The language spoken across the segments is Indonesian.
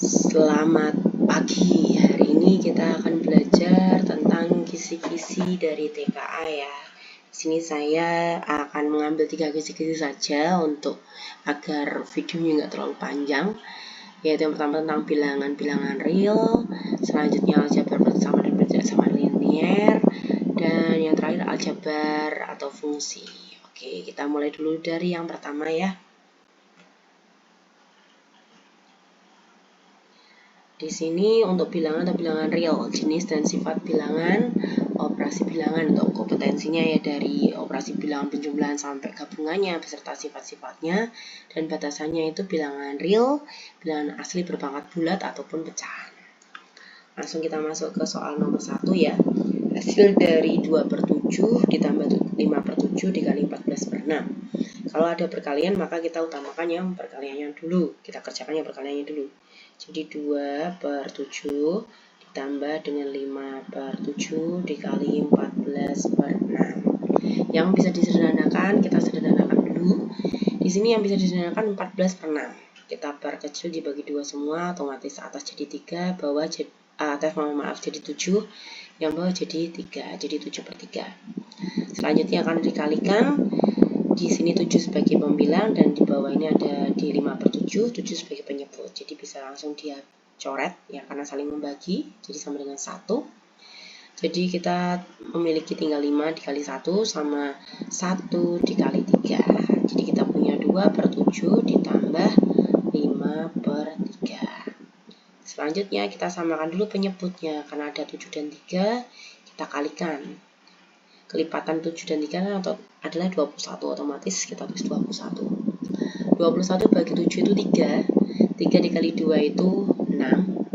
Selamat pagi, hari ini kita akan belajar tentang kisi-kisi dari TKA ya. Di sini saya akan mengambil 3 kisi-kisi saja untuk agar videonya nggak terlalu panjang. Yaitu yang pertama tentang bilangan-bilangan real, selanjutnya aljabar bersama dan bersamaan linier, dan yang terakhir aljabar atau fungsi. Oke, kita mulai dulu dari yang pertama ya. Di sini untuk bilangan atau bilangan real, jenis dan sifat bilangan, operasi bilangan untuk kompetensinya ya dari operasi bilangan penjumlahan sampai gabungannya beserta sifat-sifatnya, dan batasannya itu bilangan real, bilangan asli berpangkat bulat ataupun pecahan. Langsung kita masuk ke soal nomor 1 ya. Hasil dari 2/7 ditambah 5/7 dikali 14/6. Kalau ada perkalian maka kita utamakan yang perkaliannya dulu. Kita kerjakan yang perkaliannya dulu. Jadi 2/7 ditambah dengan 5/7 dikali 14/6. Yang bisa disederhanakan, kita sederhanakan dulu. Di sini yang bisa disederhanakan 14/6. Kita perkecil dibagi 2 semua, otomatis atas jadi 3, bawah jadi jadi 7, yang bawah jadi 3, jadi 7/3. Selanjutnya akan dikalikan. Di sini 7 sebagai pembilang dan di bawah ini ada di 5/7, 7 sebagai penyebut. Jadi bisa langsung dia coret ya karena saling membagi, jadi sama dengan 1. Jadi kita memiliki tinggal 5 dikali 1 sama 1 dikali 3. Jadi kita punya 2/7 ditambah 5/3. Selanjutnya kita samakan dulu penyebutnya, karena ada 7 dan 3, kita kalikan. Kelipatan 7 dan 3 adalah 21, otomatis kita tulis 21. 21 bagi 7 itu 3, 3 dikali 2 itu 6,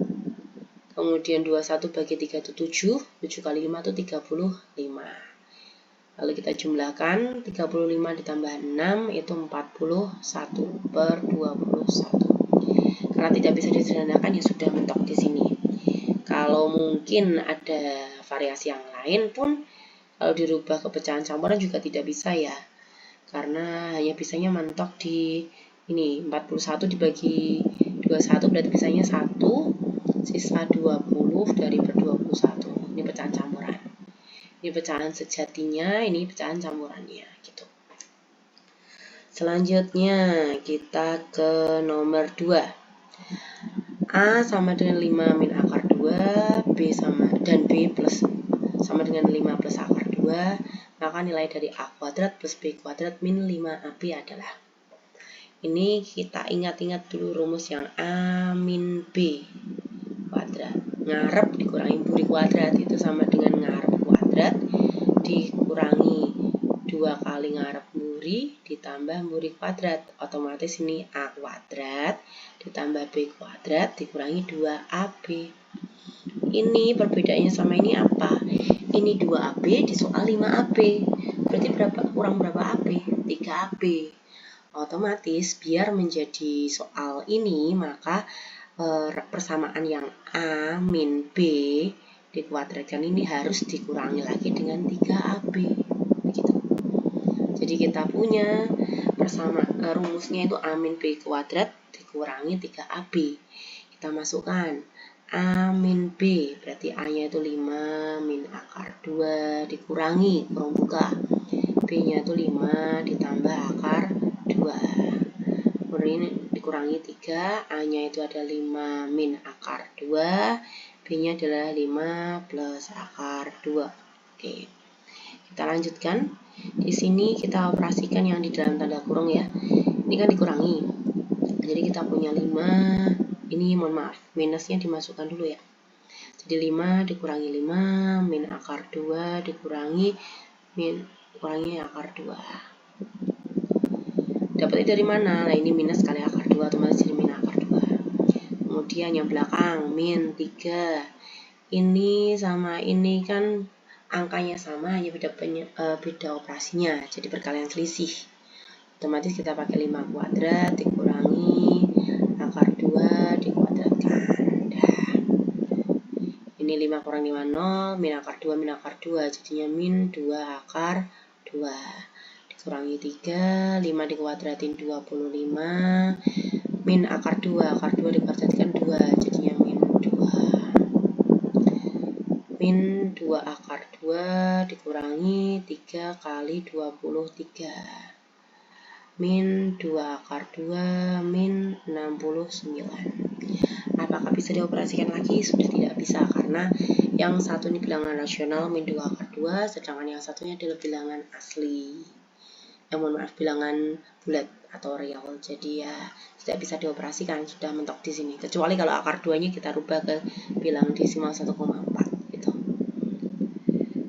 kemudian 21 bagi 3 itu 7, 7 kali 5 itu 35. Lalu kita jumlahkan, 35 ditambah 6 itu 41/21. Karena tidak bisa disederhanakan ya sudah mentok di sini. Kalau mungkin ada variasi yang lain pun, kalau dirubah ke pecahan campuran juga tidak bisa ya. Karena hanya bisanya mentok di ini 41 dibagi 21 berarti bisanya 1, sisa 20 dari per 21. Ini pecahan campuran. Ini pecahan sejatinya, ini pecahan campurannya gitu. Selanjutnya kita ke nomor 2. A sama dengan 5 min akar 2, B sama dan B plus sama dengan 5 plus akar 2, maka nilai dari A kuadrat plus B kuadrat min 5AB adalah. Ini kita ingat-ingat dulu rumus yang A min B kuadrat. Ngarep dikurangi buri kuadrat itu sama dengan ngarep kuadrat dikurangi 2 kali ngarep buri ditambah buri kuadrat. Otomatis ini A kuadrat ditambah B kuadrat dikurangi 2AB. Ini perbedaannya sama ini apa? Ini 2AB di soal 5AB. Berarti kurang berapa AB? 3AB. Otomatis biar menjadi soal ini maka persamaan yang A min B dikuadratkan ini harus dikurangi lagi dengan 3AB. Begitu. Jadi kita punya rumusnya itu A min B kuadrat dikurangi 3AB. Kita masukkan A min B, berarti A-nya itu 5 min akar 2 dikurangi, kurung buka. B-nya itu 5 ditambah akar 2. Kemudian ini dikurangi 3, A-nya itu ada 5 min akar 2, B-nya adalah 5 plus akar 2. Oke. Kita lanjutkan. Di sini kita operasikan yang di dalam tanda kurung ya. Ini kan dikurangi. Jadi kita punya 5, ini mohon maaf, minusnya dimasukkan dulu ya. Jadi 5 dikurangi 5 min akar 2 dikurangi akar 2. Dapatnya dari mana? Nah, ini minus kali akar 2 otomatis jadi min akar 2. Kemudian yang belakang min 3. Ini sama ini kan angkanya sama, hanya beda operasinya, jadi perkalian selisih. Otomatis kita pakai 5 kuadrat dikurangi akar 2 dikuadratkan. Dah. Ini 5 kurang 5 0, min akar 2 jadinya min 2 akar 2. Dikurangi 3, 5 dikuadratin 25, min akar 2 dikuadratkan 2 jadinya min 2. Min 2 akar 2 dikurangi 3 kali 23. Min 2 akar 2 min 69. Apakah bisa dioperasikan lagi? Sudah tidak bisa, karena yang satu ini bilangan rasional min 2 akar 2, sedangkan yang satunya adalah bilangan asli. Mohon maaf, bilangan bulat atau real. Jadi ya tidak bisa dioperasikan, sudah mentok di sini. Kecuali kalau akar 2-nya kita rubah ke bilangan desimal 1,4 gitu.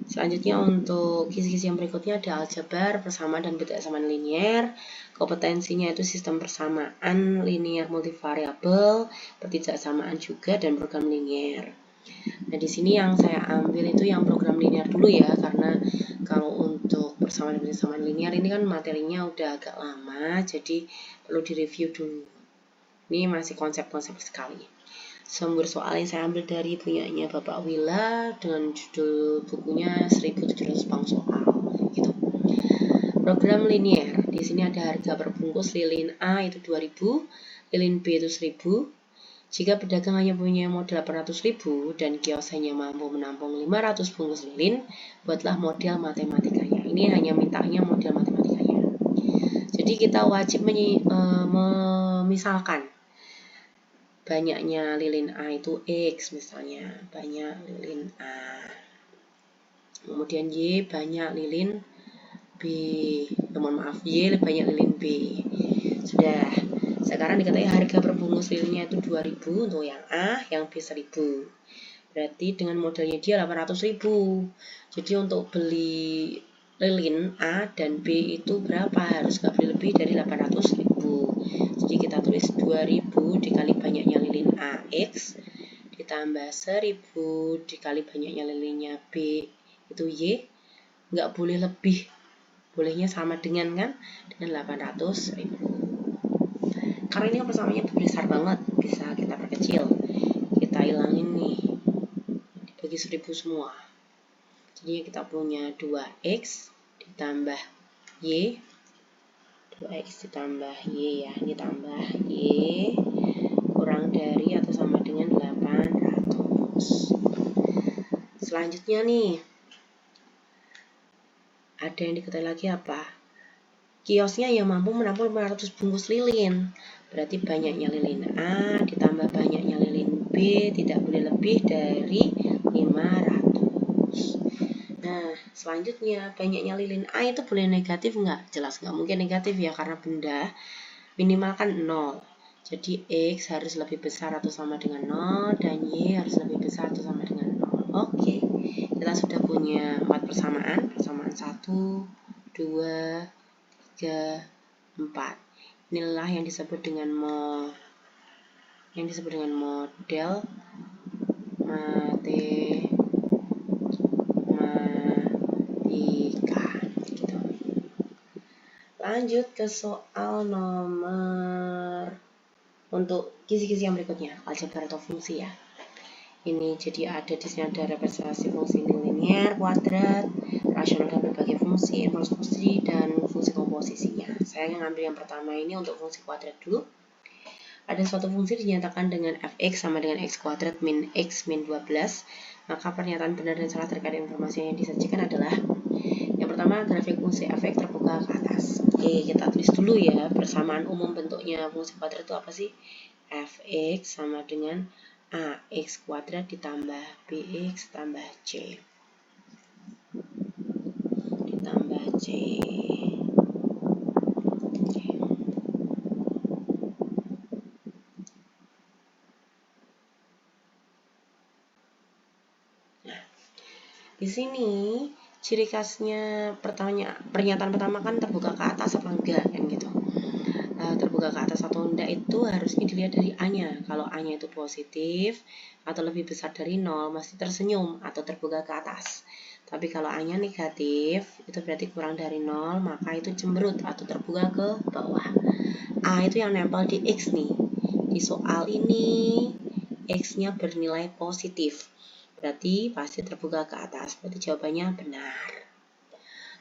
Selanjutnya untuk kisi-kisi yang berikutnya ada aljabar, persamaan dan ketidaksamaan linier. Kompetensinya itu sistem persamaan linear multivariabel, ketidaksamaan juga, dan program linier. Nah, di sini yang saya ambil itu yang program linier dulu ya, karena kalau untuk persamaan dan ketidaksamaan linear ini kan materinya udah agak lama, jadi perlu direview dulu. Ini masih konsep-konsep sekali. Sumber soal yang saya ambil dari punyanya Bapak Wila dengan judul bukunya 1700 Bang Soal gitu. Program linier. Di sini ada harga per bungkus lilin A itu 2000, lilin B itu 1000. Jika pedagang hanya punya modal 800.000 dan kios hanya mampu menampung 500 bungkus lilin, buatlah model matematikanya. Ini hanya mintanya model matematikanya. Jadi kita wajib memisalkan banyaknya lilin A itu X misalnya, banyak lilin A. Kemudian Y banyak lilin B. Mohon maaf, Y banyak lilin B. Sudah. Sekarang dikatakan harga per bungkus lilinnya itu 2000 untuk yang A, yang B 1000. Berarti dengan modalnya dia 800.000. Jadi untuk beli lilin A dan B itu berapa? Harus nggak beli lebih dari 800.000. Jadi kita tulis 2000 dikali banyaknya lilin A X ditambah 1000 dikali banyaknya lilinnya B itu Y, nggak boleh lebih, bolehnya sama dengan kan, dengan 800.000. Karena ini persamaannya besar banget, bisa kita perkecil, kita hilangin nih, dibagi 1000 semua. Jadi kita punya 2x ditambah y, 2x ditambah y ya, ini tambah y kurang dari atau sama dengan 800. Selanjutnya nih, ada yang diketahui lagi apa? Kiosnya yang mampu menampung 500 bungkus lilin. Berarti banyaknya lilin A ditambah banyaknya lilin B tidak boleh lebih dari 500. Nah, selanjutnya banyaknya lilin A itu boleh negatif nggak? Jelas nggak mungkin negatif ya, karena benda minimal kan 0. Jadi X harus lebih besar atau sama dengan 0 dan Y harus lebih besar atau sama dengan 0. Oke, kita sudah punya 4 persamaan. Persamaan 1, 2, 3, 4. Inilah yang disebut dengan model matematika gitu. Lanjut ke soal nomor untuk kisi-kisi yang berikutnya, aljabar atau fungsi ya. Ini jadi ada di sini ada representasi fungsi linier, kuadrat, rasional dan berbagai fungsi, inverse fungsi, dan fungsi komposisinya. Saya ngambil yang pertama ini untuk fungsi kuadrat dulu. Ada suatu fungsi dinyatakan dengan fx sama dengan x kuadrat min x min 12. Maka pernyataan benar dan salah terkait informasi yang disajikan adalah yang pertama, grafik fungsi fx terbuka ke atas. Oke, kita tulis dulu ya. Persamaan umum bentuknya fungsi kuadrat itu apa sih? Fx sama dengan ax kuadrat ditambah bx tambah c ditambah c. Nah, di sini ciri khasnya pernyataan pertama kan terbuka ke atas apa enggak kan gitu. Terbuka ke atas atau enggak itu harusnya dilihat dari A-nya. Kalau A-nya itu positif atau lebih besar dari 0, mesti tersenyum atau terbuka ke atas. Tapi kalau A-nya negatif, itu berarti kurang dari 0, maka itu cemberut atau terbuka ke bawah. A itu yang nempel di X nih. Di soal ini, X-nya bernilai positif. Berarti pasti terbuka ke atas. Berarti jawabannya benar.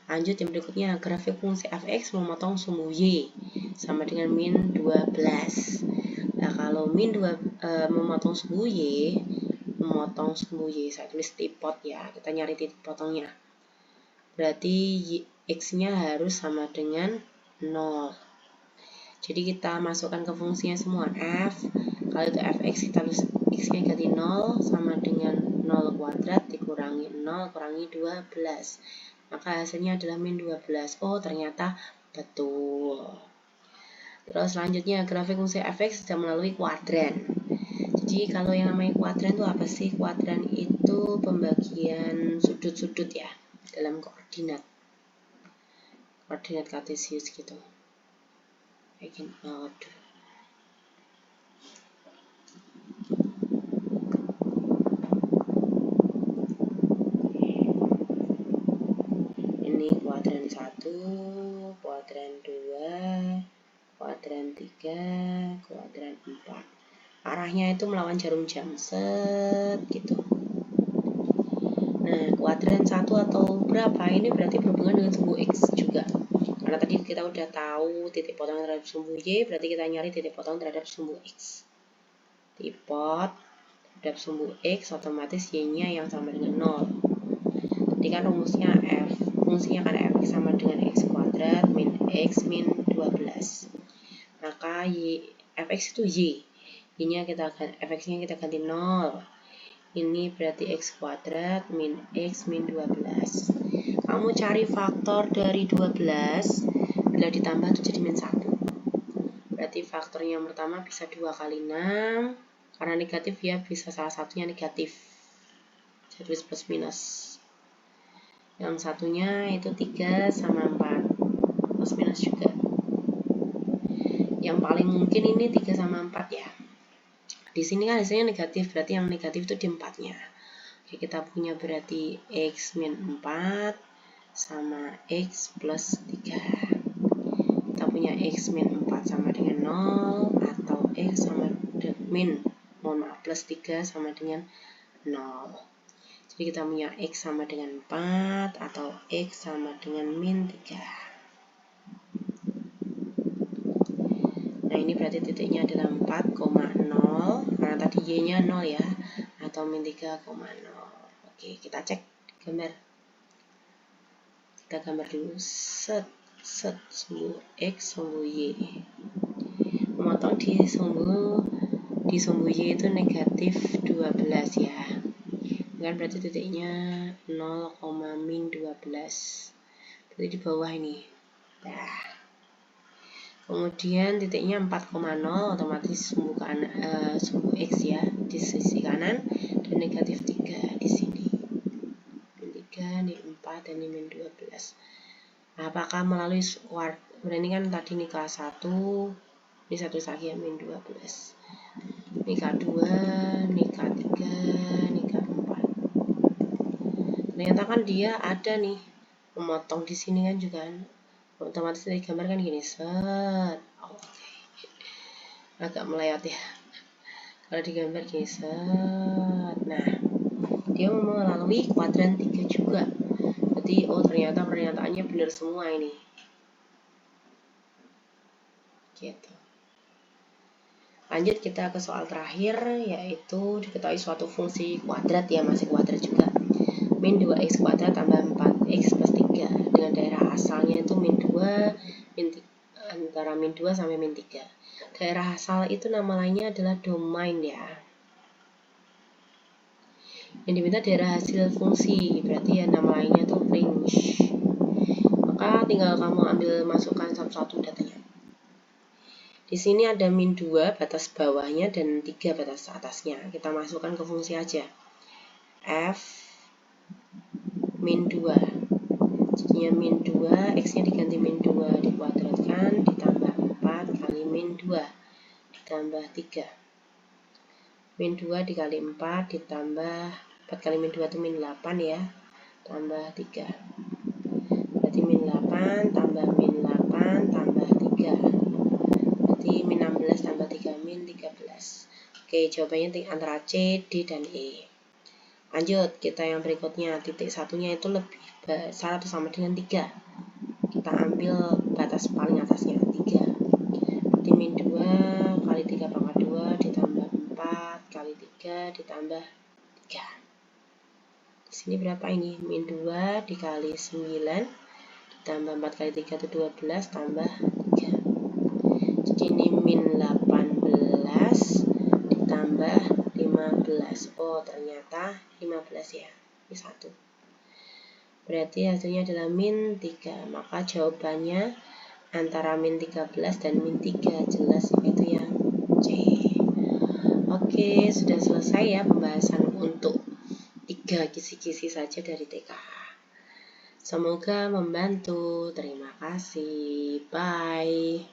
Lanjut yang berikutnya, grafik fungsi fx memotong sumbu y sama dengan min 12. min 2 memotong sumbu Y, saya tulis tipot ya, kita nyari titik potongnya. Berarti X-nya harus sama dengan 0. Jadi kita masukkan ke fungsinya semua. F, kalau itu fx kita tulis X-nya ganti 0 sama dengan 0 kuadrat dikurangi 0 kurangi 12. Maka hasilnya adalah min 12. Oh, ternyata betul. Terus selanjutnya grafik fungsi fx sudah melalui kuadran. Jadi kalau yang namanya kuadran itu apa sih? Kuadran itu pembagian sudut-sudut ya dalam koordinat kartesius gitu. Bikin out. Ini kuadran 1, kuadran 2, kuadran 3, kuadran 4. Arahnya itu melawan jarum jam, set gitu. Nah, kuadran 1 atau berapa ini berarti berhubungan dengan sumbu X juga. Karena tadi kita udah tahu titik potong terhadap sumbu Y, berarti kita nyari titik potong terhadap sumbu X. Tipot terhadap sumbu X, otomatis Y-nya yang sama dengan 0. Jadi kan rumusnya fungsinya kan fx sama dengan x kuadrat min x min 12. Maka fx itu y, y-nya fx-nya kita ganti 0. Ini berarti x kuadrat min x min 12. Kamu cari faktor dari 12, bila ditambah itu jadi min 1. Berarti faktor yang pertama bisa 2 kali 6, karena negatif ya bisa salah satunya negatif. Saya tulis plus minus. Yang satunya itu 3 sama 4, plus minus juga. Yang paling mungkin ini 3 sama 4 ya. Di sini kan hasilnya negatif, berarti yang negatif itu di 4-nya. Oke, kita punya berarti x min 4 sama x plus 3. Kita punya x min 4 sama dengan 0, atau x sama plus 3 sama dengan 0. Jadi kita punya X sama dengan 4 atau X sama dengan min 3. Nah, ini berarti titiknya adalah 4,0 karena tadi Y-nya 0 ya, atau min 3,0. Oke, kita cek gambar. Kita gambar dulu. Set sumbu X, sumbu Y. Memotong di sumbu Y itu negatif 12 ya. Kan berarti titiknya 0, min 12. Berarti di bawah ini. Nah. Kemudian titiknya 4,0, otomatis sumbu X ya di sisi kanan, dan negatif 3 di sini. Min 3, ini 4, dan ini min 12. Apakah melalui ini kan tadi ini kelas 1, ini satu lagi ya, min 12. Ini K2, ini K3, ini K4. Ternyata kan dia ada nih memotong di sini kan juga kan, otomatis dari gambar kan gini, set. Agak melayat ya kalau di gambar gini, set. Nah, dia melalui kuadran 3 juga, berarti oh ternyata pernyataannya benar semua ini gitu. Lanjut kita ke soal terakhir, yaitu diketahui suatu fungsi kuadrat ya, masih kuadrat juga. Min 2x kuadrat tambah 4x plus 3 dengan daerah asalnya itu min 2, antara min 2 sampai min 3. Daerah asal itu nama lainnya adalah domain ya. Yang diminta daerah hasil fungsi, berarti ya nama lainnya itu range. Maka tinggal kamu ambil masukkan satu-satu datanya. Di sini ada min 2 batas bawahnya dan 3 batas atasnya. Kita masukkan ke fungsi aja. F min 2. Jadinya min 2, X-nya diganti min 2 dikuadratkan ditambah 4 kali min 2 ditambah 3. Min 2 dikali 4 ditambah 4 kali min 2 itu min 8 ya, tambah 3. Berarti min 8 tambah min 8 tambah 3. Berarti min 16 tambah 3 min 13. Oke, jawabannya antara C, D, dan E. Lanjut, kita yang berikutnya, titik satunya itu lebih besar atau sama dengan 3. Kita ambil batas paling atasnya, 3. Berarti min 2 kali 3 pangkat 2 ditambah 2 ditambah 3. Di sini berapa ini? Min 2 dikali 9 ditambah 4 kali 3 itu 12 tambah 3. Jadi ini min 18 ditambah 15. Oh, ternyata 15 ya. Ini 1. Berarti hasilnya adalah min 3. Maka jawabannya antara min 13 dan min 3. Jelas itu yang C. Oke, sudah selesai ya pembahasan untuk 3 kisi-kisi saja dari TK. Semoga membantu. Terima kasih. Bye.